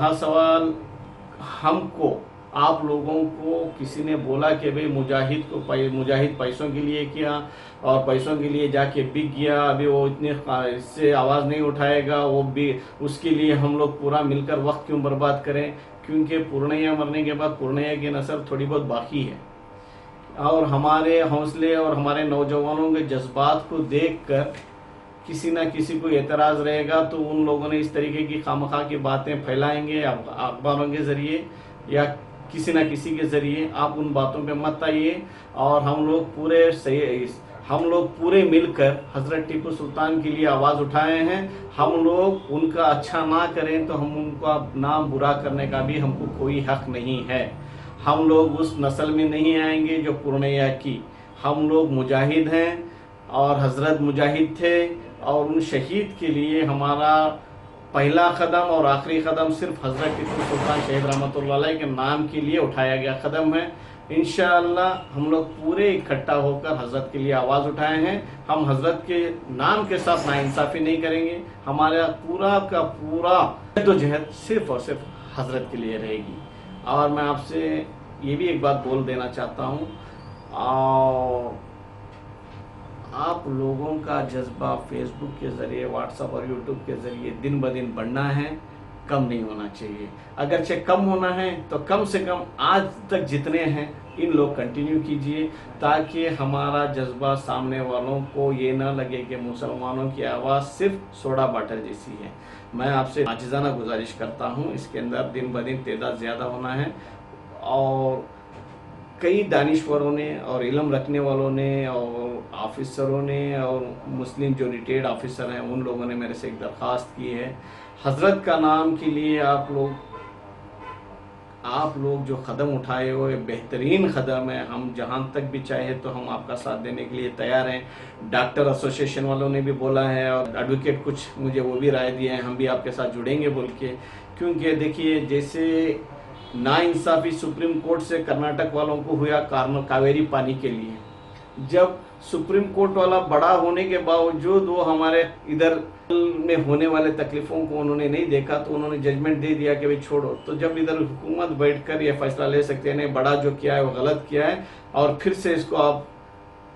रहा सवाल, हमको आप लोगों को किसी ने बोला कि भाई मुजाहिद पैसों के लिए किया और पैसों के लिए जाके बिक गया, अभी वो इतने इससे आवाज़ नहीं उठाएगा, वो भी उसके लिए हम लोग पूरा मिलकर वक्त क्यों बर्बाद करें। क्योंकि पूर्णिया मरने के बाद पूर्णिया की नस्ल थोड़ी बहुत बाकी है, और हमारे हौसले और हमारे नौजवानों के जज्बात को देखकर किसी ना किसी को एतराज़ रहेगा, तो उन लोगों ने इस तरीके की खामखा की बातें फैलाएंगे अखबारों के ज़रिए या किसी ना किसी के ज़रिए। आप उन बातों पे मत आइए, और हम लोग पूरे मिलकर हज़रत टीपू सुल्तान के लिए आवाज़ उठाए हैं। हम लोग उनका अच्छा ना करें तो हम उनका नाम बुरा करने का भी हमको कोई हक नहीं है। हम लोग उस नस्ल में नहीं आएंगे जो पूर्णिया की। हम लोग मुजाहिद हैं और हज़रत मुजाहिद थे, और उन शहीद के लिए हमारा पहला कदम और आखिरी कदम सिर्फ हज़रत टीपू सुल्तान शहीद रहमतुल्लाह अलैह के नाम के लिए उठाया गया कदम है। इंशाअल्लाह हम लोग पूरे इकट्ठा होकर हज़रत के लिए आवाज़ उठाए हैं। हम हज़रत के नाम के साथ नाइंसाफ़ी नहीं करेंगे। हमारा पूरा का पूरा जद्दोजहद सिर्फ और सिर्फ हज़रत के लिए रहेगी। और मैं आपसे ये भी एक बात बोल देना चाहता हूँ, और आप लोगों का जज्बा फेसबुक के ज़रिए, व्हाट्सएप और यूट्यूब के ज़रिए दिन ब दिन बढ़ना है, कम नहीं होना चाहिए। अगरचे कम होना है तो कम से कम आज तक जितने हैं इन लोग कंटिन्यू कीजिए, ताकि हमारा जज्बा सामने वालों को ये ना लगे कि मुसलमानों की आवाज़ सिर्फ सोडा वाटर जैसी है। मैं आपसे आजिज़ाना गुजारिश करता हूँ, इसके अंदर दिन ब दिन तादाद ज़्यादा होना है, और कई दानिश्वरों ने और इल्म रखने वालों ने और ऑफिसरों ने और मुस्लिम जो रिटायर्ड ऑफिसर हैं उन लोगों ने मेरे से एक दरख्वास्त की है, हज़रत का नाम के लिए आप लोग जो कदम उठाए हो ये बेहतरीन कदम है। हम जहाँ तक भी चाहे तो हम आपका साथ देने के लिए तैयार हैं। डॉक्टर एसोसिएशन वालों ने भी बोला है, और एडवोकेट कुछ मुझे वो भी राय दिए हैं, हम भी आपके साथ जुड़ेंगे बोल के। क्योंकि देखिए, जैसे नाइंसाफ़ी सुप्रीम कोर्ट से कर्नाटक वालों को हुआ कावेरी पानी के लिए, जब सुप्रीम कोर्ट वाला बड़ा होने के बावजूद वो हमारे इधर में होने वाले तकलीफ़ों को उन्होंने नहीं देखा, तो उन्होंने जजमेंट दे दिया कि भाई छोड़ो। तो जब इधर हुकूमत बैठकर ये फैसला ले सकते हैं नहीं, बड़ा जो किया है वो गलत किया है, और फिर से इसको आप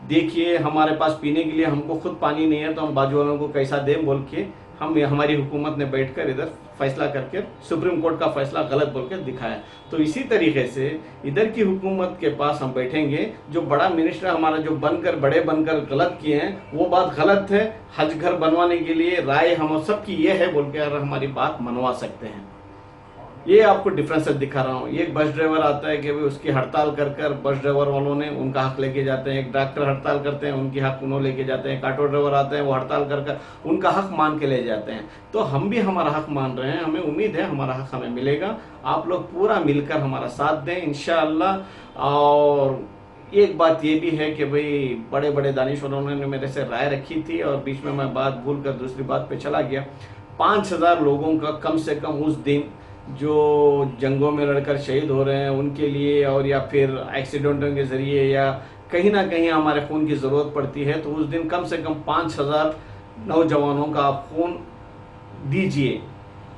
देखिए, हमारे पास पीने के लिए हमको खुद पानी नहीं है तो हम बाजू वालों को कैसा दें बोल के हमारी हुकूमत ने बैठकर इधर फैसला करके सुप्रीम कोर्ट का फैसला गलत बोल के दिखाया। तो इसी तरीके से इधर की हुकूमत के पास हम बैठेंगे, जो बड़ा मिनिस्टर हमारा जो बड़े बनकर गलत किए हैं वो बात गलत है, हज घर बनवाने के लिए राय हम सबकी ये है बोल के अगर हमारी बात मनवा सकते हैं। ये आपको डिफरेंस दिखा रहा हूँ। एक बस ड्राइवर आता है कि भाई उसकी हड़ताल कर बस ड्राइवर वालों ने उनका हक लेके जाते हैं, एक डॉक्टर हड़ताल करते हैं उनकी हक उन्होंने लेके जाते हैं, एक ऑटो ड्राइवर आते हैं वो हड़ताल कर उनका हक मान के ले जाते हैं। तो हम भी हमारा हक मान रहे हैं, हमें उम्मीद है हमारा हक हमें मिलेगा। आप लोग पूरा मिलकर हमारा साथ दें इंशाअल्लाह। और एक बात ये भी है कि भाई बड़े बड़े दानिशवरों ने मेरे से राय रखी थी, और बीच में मैं बात भूल कर दूसरी बात पे चला गया। 5000 लोगों का कम से कम उस दिन जो जंगों में लड़कर शहीद हो रहे हैं उनके लिए, और या फिर एक्सीडेंटों के ज़रिए या कहीं ना कहीं हमारे खून की ज़रूरत पड़ती है, तो उस दिन कम से कम 5000 नौजवानों का आप खून दीजिए,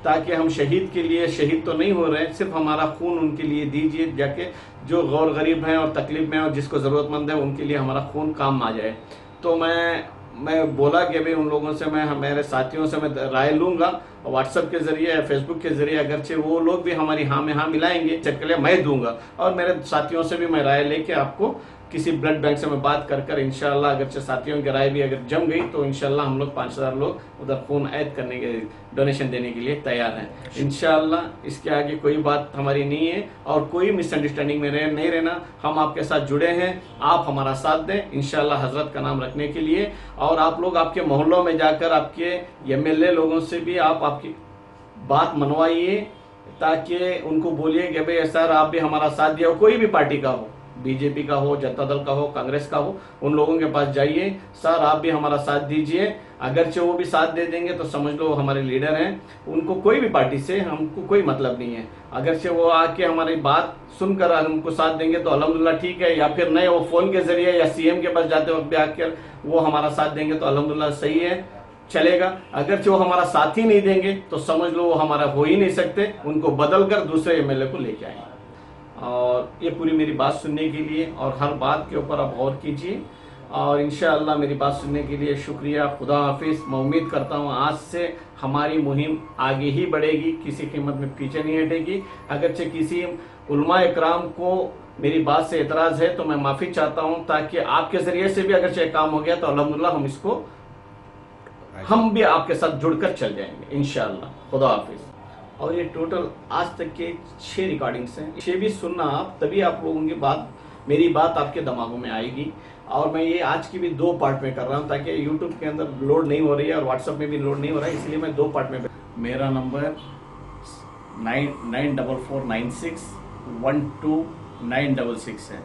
ताकि हम शहीद के लिए, शहीद तो नहीं हो रहे हैं, सिर्फ हमारा खून उनके लिए दीजिए, जाके जो गौर गरीब हैं और तकलीफ में और जिसको ज़रूरतमंद है उनके लिए हमारा खून काम आ जाए। तो मैं बोला कि भाई उन लोगों से मेरे साथियों से मैं राय लूँगा, व्हाट्सएप के ज़रिए या फेसबुक के ज़रिए, अगरचे वो लोग भी हमारी हाँ में हाँ मिलाएंगे, चक्कर मैं दूंगा, और मेरे साथियों से भी मैं राय लेके आपको किसी ब्लड बैंक से मैं बात कर इंशाल्लाह, अगरचे साथियों की राय भी अगर जम गई तो इंशाल्लाह हम लोग 5000 लोग उधर खून ऐड करने के, डोनेशन देने के लिए तैयार हैं इंशाल्लाह। इसके आगे कोई बात हमारी नहीं है, और कोई मिसअंडरस्टैंडिंग में नहीं रहना। हम आपके साथ जुड़े हैं, आप हमारा साथ दें इंशाल्लाह हज़रत का नाम रखने के लिए। और आप लोग आपके मोहल्लों में जाकर आपके MLA लोगों से भी आप आपकी बात मनवाइए, ताकि उनको बोलिए कि भाई सर आप भी हमारा साथ दिया, कोई भी पार्टी का हो, बीजेपी का हो, जनता दल का हो, कांग्रेस का हो, उन लोगों के पास जाइए, सर आप भी हमारा साथ दीजिए। अगरचे वो भी साथ दे देंगे तो समझ लो हमारे लीडर हैं, उनको कोई भी पार्टी से हमको कोई मतलब नहीं है। अगरचे वो आके हमारी बात सुनकर हमको साथ देंगे तो अल्हम्दुलिल्लाह ठीक है, या फिर नहीं वो फ़ोन के ज़रिए या CM के पास जाते वक्त भी आकर वो हमारा साथ देंगे तो अल्हम्दुलिल्लाह सही है। चलेगा। अगर जो हमारा साथ ही नहीं देंगे तो समझ लो वो हमारा हो ही नहीं सकते, उनको बदल कर दूसरे एमएलए को लेके आएंगे। और ये पूरी मेरी बात सुनने के लिए और हर बात के ऊपर आप गौर कीजिए, और इंशाअल्लाह मेरी बात सुनने के लिए शुक्रिया। खुदा हाफिज। मैं उम्मीद करता हूँ आज से हमारी मुहिम आगे ही बढ़ेगी, किसी कीमत में पीछे नहीं हटेगी। अगरचे किसी उलमा इकराम को मेरी बात से एतराज है तो मैं माफ़ी चाहता हूँ, ताकि आपके ज़रिए से भी अगर चाहे काम हो गया तो अल्हम्दुलिल्लाह हम भी आपके साथ जुड़कर चल जाएंगे इंशाअल्लाह। खुदा हाफिज। और ये टोटल आज तक के 6 रिकॉर्डिंग्स हैं, 6 भी सुनना आप, तभी आप लोगों की बात, मेरी बात आपके दिमागों में आएगी। और मैं ये आज की भी 2 पार्ट में कर रहा हूँ, ताकि यूट्यूब के अंदर लोड नहीं हो रही है और व्हाट्सएप में भी लोड नहीं हो रहा है, इसलिए मैं 2 पार्ट में। मेरा नंबर 9944961296 है।